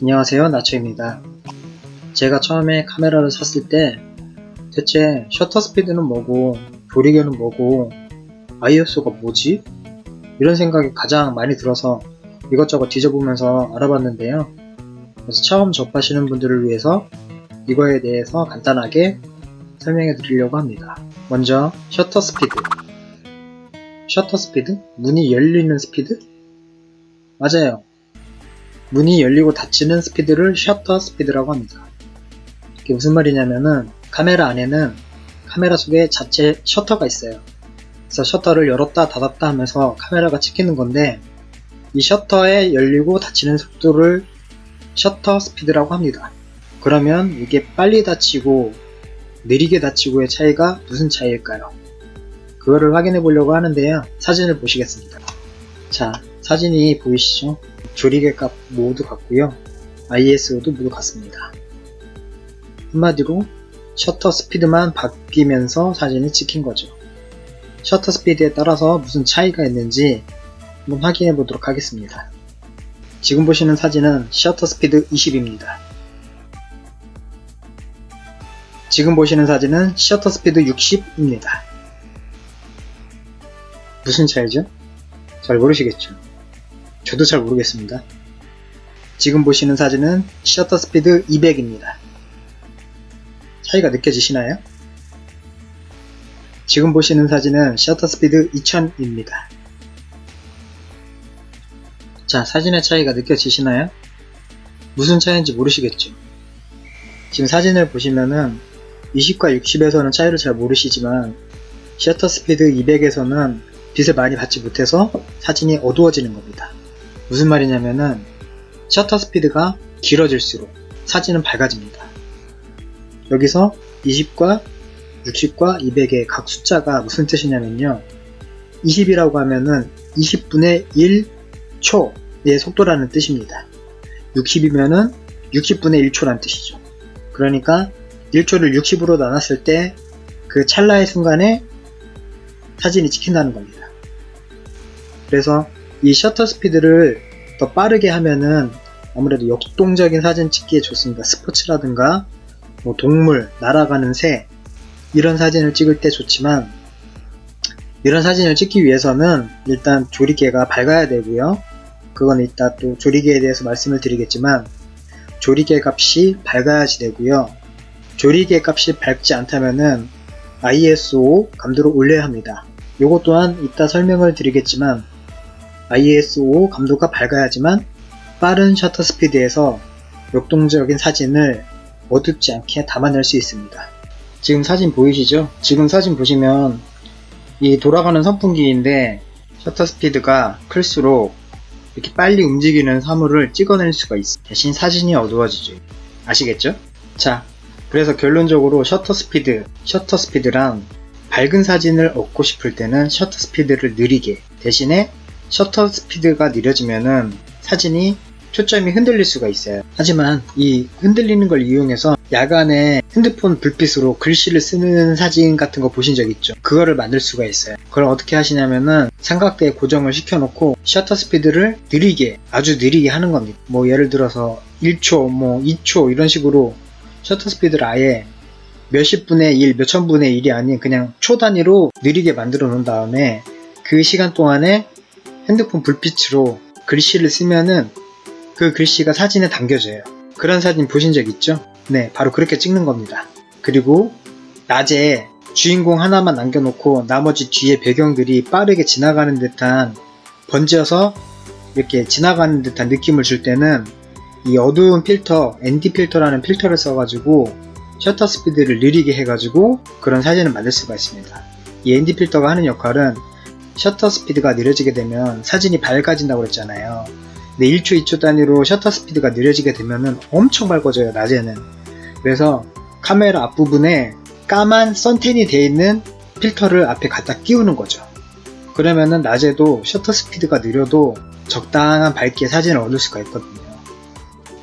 안녕하세요, 나초입니다. 제가 처음에 카메라를 샀을 때 대체 셔터 스피드는 뭐고 조리개는 뭐고 ISO가 뭐지? 이런 생각이 가장 많이 들어서 이것저것 뒤져보면서 알아봤는데요. 그래서 처음 접하시는 분들을 위해서 이거에 대해서 간단하게 설명해 드리려고 합니다. 먼저 셔터 스피드. 셔터 스피드? 문이 열리는 스피드? 맞아요. 문이 열리고 닫히는 스피드를 셔터 스피드라고 합니다. 이게 무슨 말이냐면은 카메라 안에는 카메라 속에 자체 셔터가 있어요. 그래서 셔터를 열었다 닫았다 하면서 카메라가 찍히는 건데 이 셔터에 열리고 닫히는 속도를 셔터 스피드라고 합니다. 그러면 이게 빨리 닫히고 느리게 닫히고의 차이가 무슨 차이일까요? 그거를 확인해 보려고 하는데요. 사진을 보시겠습니다. 자, 사진이 보이시죠? 조리개 값 모두 같고요. ISO도 모두 같습니다. 한마디로 셔터 스피드만 바뀌면서 사진이 찍힌 거죠. 셔터 스피드에 따라서 무슨 차이가 있는지 한번 확인해 보도록 하겠습니다. 지금 보시는 사진은 셔터 스피드 20입니다. 지금 보시는 사진은 셔터 스피드 60입니다. 무슨 차이죠? 잘 모르시겠죠? 저도 잘 모르겠습니다. 지금 보시는 사진은 셔터 스피드 200입니다. 차이가 느껴지시나요? 지금 보시는 사진은 셔터 스피드 2000입니다. 자, 사진의 차이가 느껴지시나요? 무슨 차이인지 모르시겠죠? 지금 사진을 보시면은 20과 60에서는 차이를 잘 모르시지만 셔터 스피드 200에서는 빛을 많이 받지 못해서 사진이 어두워지는 겁니다. 무슨 말이냐면은 셔터 스피드가 길어질수록 사진은 밝아집니다. 여기서 20과 60과 200의 각 숫자가 무슨 뜻이냐면요. 20이라고 하면은 20분의 1초의 속도라는 뜻입니다. 60이면은 60분의 1초라는 뜻이죠. 그러니까 1초를 60으로 나눴을 때 그 찰나의 순간에 사진이 찍힌다는 겁니다. 그래서 이 셔터 스피드를 더 빠르게 하면은 아무래도 역동적인 사진 찍기에 좋습니다. 스포츠라든가 뭐 동물, 날아가는 새 이런 사진을 찍을 때 좋지만 이런 사진을 찍기 위해서는 일단 조리개가 밝아야 되고요. 그건 이따 또 조리개에 대해서 말씀을 드리겠지만 조리개 값이 밝아야지 되고요. 조리개 값이 밝지 않다면은 ISO 감도를 올려야 합니다. 요것 또한 이따 설명을 드리겠지만 ISO 감도가 밝아야지만 빠른 셔터 스피드에서 역동적인 사진을 어둡지 않게 담아낼 수 있습니다. 지금 사진 보이시죠? 지금 사진 보시면 이 돌아가는 선풍기인데 셔터 스피드가 클수록 이렇게 빨리 움직이는 사물을 찍어낼 수가 있어요. 대신 사진이 어두워지죠. 아시겠죠? 자, 그래서 결론적으로 셔터 스피드란 밝은 사진을 얻고 싶을 때는 셔터 스피드를 느리게, 대신에 셔터 스피드가 느려지면은 사진이 초점이 흔들릴 수가 있어요. 하지만 이 흔들리는 걸 이용해서 야간에 핸드폰 불빛으로 글씨를 쓰는 사진 같은 거 보신 적 있죠? 그거를 만들 수가 있어요. 그걸 어떻게 하시냐면은 삼각대에 고정을 시켜놓고 셔터 스피드를 느리게, 아주 느리게 하는 겁니다. 뭐 예를 들어서 1초, 뭐 2초 이런 식으로 셔터 스피드를 아예 몇십 분의 1, 몇천 분의 1이 아닌 그냥 초 단위로 느리게 만들어 놓은 다음에 그 시간 동안에 핸드폰 불빛으로 글씨를 쓰면은 그 글씨가 사진에 담겨져요. 그런 사진 보신 적 있죠? 네, 바로 그렇게 찍는 겁니다. 그리고 낮에 주인공 하나만 남겨놓고 나머지 뒤에 배경들이 빠르게 지나가는 듯한, 번져서 이렇게 지나가는 듯한 느낌을 줄 때는 이 어두운 필터, ND 필터라는 필터를 써가지고 셔터 스피드를 느리게 해가지고 그런 사진을 만들 수가 있습니다. 이 ND 필터가 하는 역할은 셔터 스피드가 느려지게 되면 사진이 밝아진다고 그랬잖아요. 근데 1초, 2초 단위로 셔터 스피드가 느려지게 되면은 엄청 밝아져요, 낮에는. 그래서 카메라 앞부분에 까만 선텐이 되어 있는 필터를 앞에 갖다 끼우는 거죠. 그러면은 낮에도 셔터 스피드가 느려도 적당한 밝기의 사진을 얻을 수가 있거든요.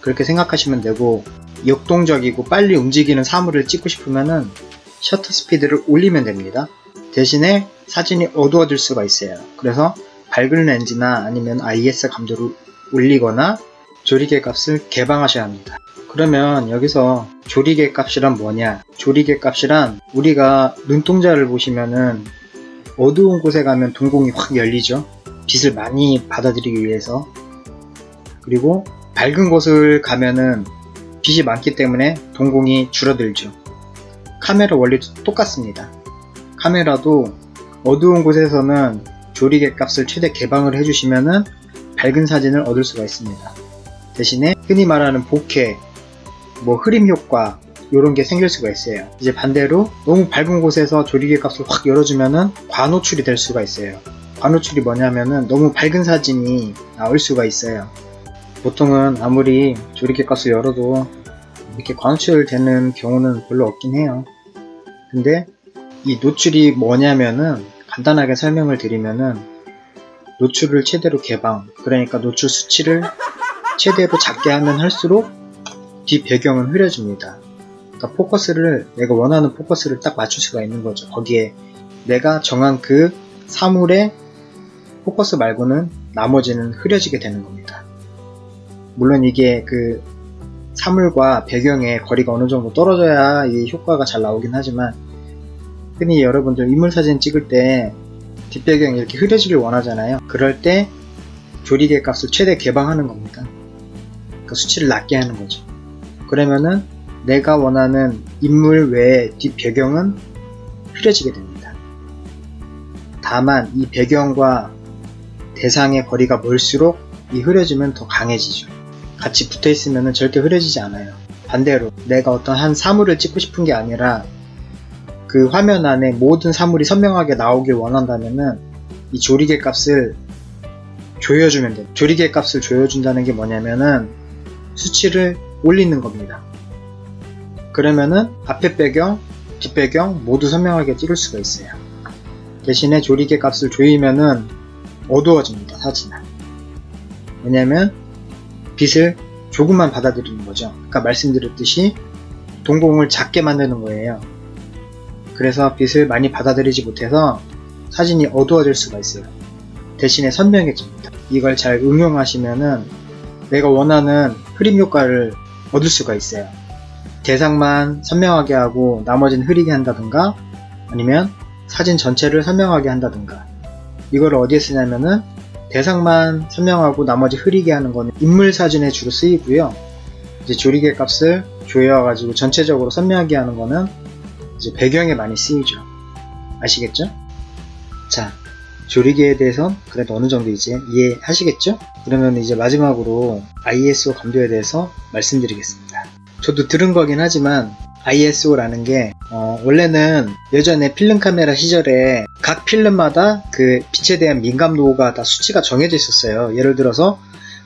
그렇게 생각하시면 되고, 역동적이고 빨리 움직이는 사물을 찍고 싶으면은 셔터 스피드를 올리면 됩니다. 대신에 사진이 어두워질 수가 있어요. 그래서 밝은 렌즈나 아니면 IS 감도를 올리거나 조리개 값을 개방하셔야 합니다. 그러면 여기서 조리개 값이란 뭐냐? 조리개 값이란 우리가 눈동자를 보시면은 어두운 곳에 가면 동공이 확 열리죠. 빛을 많이 받아들이기 위해서. 그리고 밝은 곳을 가면은 빛이 많기 때문에 동공이 줄어들죠. 카메라 원리도 똑같습니다. 카메라도 어두운 곳에서는 조리개 값을 최대 개방을 해주시면은 밝은 사진을 얻을 수가 있습니다. 대신에 흔히 말하는 보케, 흐림 효과 이런 게 생길 수가 있어요. 이제 반대로 너무 밝은 곳에서 조리개 값을 확 열어주면은 과노출이 될 수가 있어요. 과노출이 뭐냐면은 너무 밝은 사진이 나올 수가 있어요. 보통은 아무리 조리개 값을 열어도 이렇게 과노출 되는 경우는 별로 없긴 해요. 근데 이 노출이 뭐냐면은 간단하게 설명을 드리면은 노출을 최대로 개방, 그러니까 노출 수치를 최대로 작게 하면 할수록 뒷 배경은 흐려집니다. 그러니까 포커스를 내가 원하는 포커스를 딱 맞출 수가 있는 거죠. 거기에 내가 정한 그 사물의 포커스 말고는 나머지는 흐려지게 되는 겁니다. 물론 이게 그 사물과 배경의 거리가 어느 정도 떨어져야 이 효과가 잘 나오긴 하지만 흔히 여러분들 인물사진 찍을 때 뒷배경이 이렇게 흐려지길 원하잖아요. 그럴 때 조리개 값을 최대 개방하는 겁니다. 그러니까 수치를 낮게 하는 거죠. 그러면은 내가 원하는 인물 외의 뒷배경은 흐려지게 됩니다. 다만 이 배경과 대상의 거리가 멀수록 이 흐려짐은 더 강해지죠. 같이 붙어 있으면 절대 흐려지지 않아요. 반대로 내가 어떤 한 사물을 찍고 싶은 게 아니라 그 화면 안에 모든 사물이 선명하게 나오길 원한다면은 이 조리개 값을 조여주면 돼요. 조리개 값을 조여준다는 게 뭐냐면은 수치를 올리는 겁니다. 그러면은 앞에 배경, 뒷배경 모두 선명하게 찍을 수가 있어요. 대신에 조리개 값을 조이면은 어두워집니다, 사진은. 왜냐면 빛을 조금만 받아들이는 거죠. 아까 말씀드렸듯이 동공을 작게 만드는 거예요. 그래서 빛을 많이 받아들이지 못해서 사진이 어두워질 수가 있어요. 대신에 선명해집니다. 이걸 잘 응용하시면은 내가 원하는 흐림 효과를 얻을 수가 있어요. 대상만 선명하게 하고 나머지는 흐리게 한다든가 아니면 사진 전체를 선명하게 한다든가. 이걸 어디에 쓰냐면은 대상만 선명하고 나머지 흐리게 하는 거는 인물 사진에 주로 쓰이고요. 이제 조리개 값을 조여가지고 전체적으로 선명하게 하는 거는 이제 배경에 많이 쓰이죠. 아시겠죠? 자, 조리개에 대해서 그래도 어느 정도 이제 이해하시겠죠? 그러면 이제 마지막으로 ISO 감도에 대해서 말씀드리겠습니다. 저도 들은 거긴 하지만 ISO라는 게 원래는 예전에 필름 카메라 시절에 각 필름마다 그 빛에 대한 민감도가 다 수치가 정해져 있었어요. 예를 들어서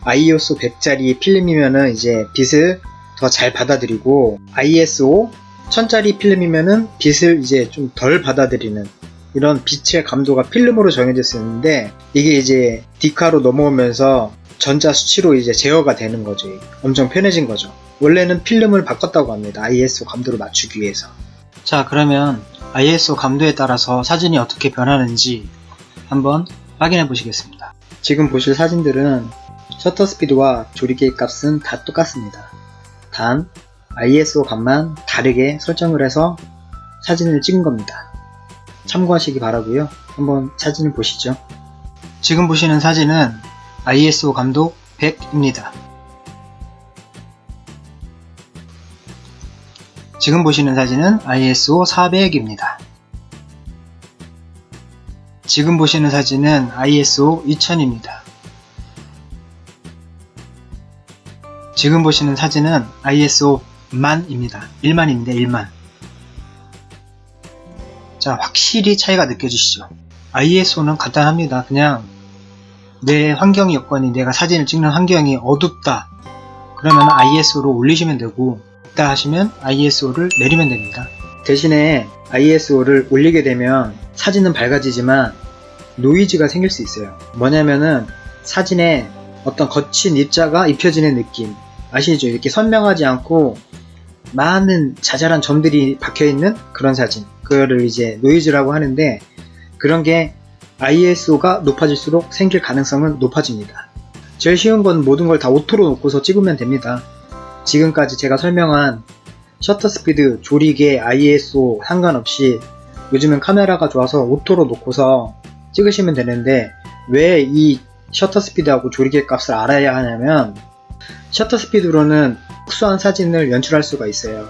ISO 100짜리 필름이면은 이제 빛을 더 잘 받아들이고 ISO 1000짜리 필름이면은 빛을 이제 좀 덜 받아들이는 이런 빛의 감도가 필름으로 정해져 있었는데 이게 이제 디카로 넘어오면서 전자 수치로 이제 제어가 되는 거죠. 엄청 편해진 거죠. 원래는 필름을 바꿨다고 합니다. ISO 감도를 맞추기 위해서. 자, 그러면 ISO 감도에 따라서 사진이 어떻게 변하는지 한번 확인해 보시겠습니다. 지금 보실 사진들은 셔터 스피드와 조리개 값은 다 똑같습니다. 단 ISO 값만 다르게 설정을 해서 사진을 찍은 겁니다. 참고하시기 바라고요. 한번 사진을 보시죠. 지금 보시는 사진은 ISO 감도 100입니다. 지금 보시는 사진은 ISO 400입니다. 지금 보시는 사진은 ISO 2000입니다. 지금 보시는 사진은 ISO 10,000입니다. 1만입니다. 1만. 자, 확실히 차이가 느껴지시죠? ISO는 간단합니다. 그냥 내 환경 여건이 내가 사진을 찍는 환경이 어둡다. 그러면 ISO로 올리시면 되고 있다 하시면 ISO를 내리면 됩니다. 대신에 ISO를 올리게 되면 사진은 밝아지지만 노이즈가 생길 수 있어요. 뭐냐면은 사진에 어떤 거친 입자가 입혀지는 느낌 아시죠? 이렇게 선명하지 않고 많은 자잘한 점들이 박혀있는 그런 사진, 그거를 이제 노이즈라고 하는데 그런 게 ISO가 높아질수록 생길 가능성은 높아집니다. 제일 쉬운 건 모든 걸 다 오토로 놓고서 찍으면 됩니다. 지금까지 제가 설명한 셔터 스피드, 조리개, ISO 상관없이 요즘은 카메라가 좋아서 오토로 놓고서 찍으시면 되는데, 왜 이 셔터 스피드하고 조리개 값을 알아야 하냐면, 셔터 스피드로는 특수한 사진을 연출할 수가 있어요.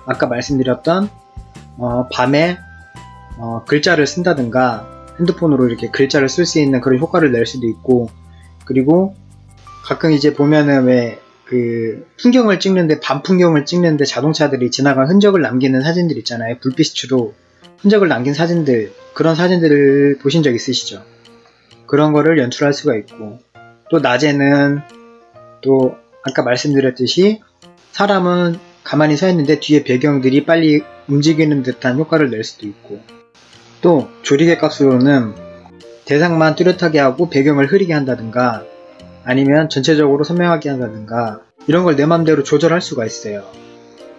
아까 말씀드렸던 밤에 글자를 쓴다든가 핸드폰으로 이렇게 글자를 쓸 수 있는 그런 효과를 낼 수도 있고, 그리고 가끔 이제 보면은 왜 그 풍경을 찍는데, 밤 풍경을 찍는데 자동차들이 지나간 흔적을 남기는 사진들 있잖아요. 불빛으로 흔적을 남긴 사진들, 그런 사진들을 보신 적 있으시죠? 그런 거를 연출할 수가 있고, 또 낮에는 또 아까 말씀드렸듯이 사람은 가만히 서 있는데 뒤에 배경들이 빨리 움직이는 듯한 효과를 낼 수도 있고, 또 조리개 값으로는 대상만 뚜렷하게 하고 배경을 흐리게 한다든가, 아니면 전체적으로 선명하게 한다든가, 이런 걸 내 맘대로 조절할 수가 있어요.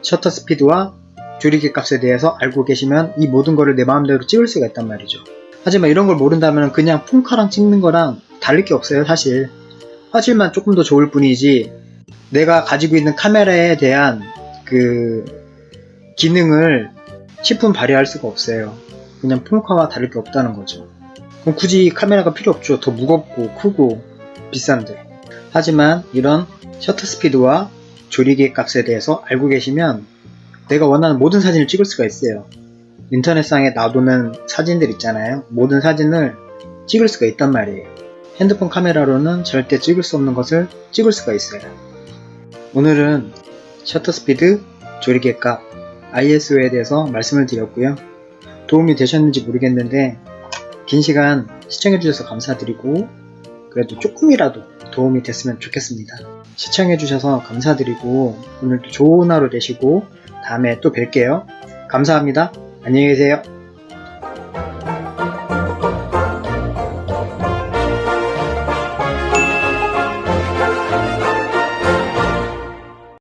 셔터 스피드와 조리개 값에 대해서 알고 계시면 이 모든 거를 내 마음대로 찍을 수가 있단 말이죠. 하지만 이런 걸 모른다면 그냥 폰카랑 찍는 거랑 다를 게 없어요. 사실 화질만 조금 더 좋을 뿐이지, 내가 가지고 있는 카메라에 대한 그 기능을 10분 발휘할 수가 없어요. 그냥 폰카와 다를 게 없다는 거죠. 그럼 굳이 카메라가 필요 없죠. 더 무겁고 크고 비싼데. 하지만 이런 셔터 스피드와 조리개 값에 대해서 알고 계시면 내가 원하는 모든 사진을 찍을 수가 있어요. 인터넷상에 놔두는 사진들 있잖아요. 모든 사진을 찍을 수가 있단 말이에요. 핸드폰 카메라로는 절대 찍을 수 없는 것을 찍을 수가 있어요. 오늘은 셔터 스피드, 조리개 값, ISO에 대해서 말씀을 드렸고요. 도움이 되셨는지 모르겠는데 긴 시간 시청해주셔서 감사드리고, 그래도 조금이라도 도움이 됐으면 좋겠습니다. 시청해주셔서 감사드리고 오늘도 좋은 하루 되시고 다음에 또 뵐게요. 감사합니다. 안녕히 계세요.